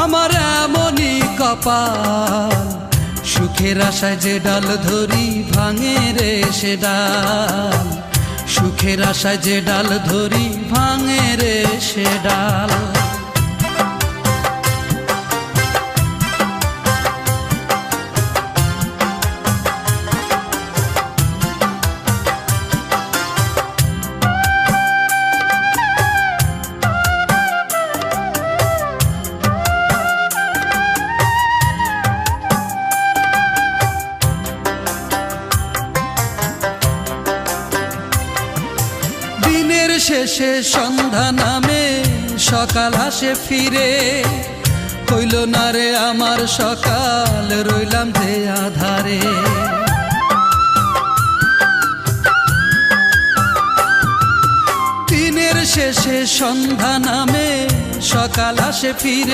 আমার এমনই কপাল, সুখের আশায় যে ডাল ধরি ভাঙে রে সে ডাল, সুখের আশায় যে ডাল ধরি ভাঙে রে সে ডাল। দিনের শেষে সন্ধ্যা নামে সকাল আসে ফিরে, হইল না রে আমার সকাল, রইলাম যে আধারে। দিনের শেষে সন্ধ্যা নামে সকাল আসে ফিরে।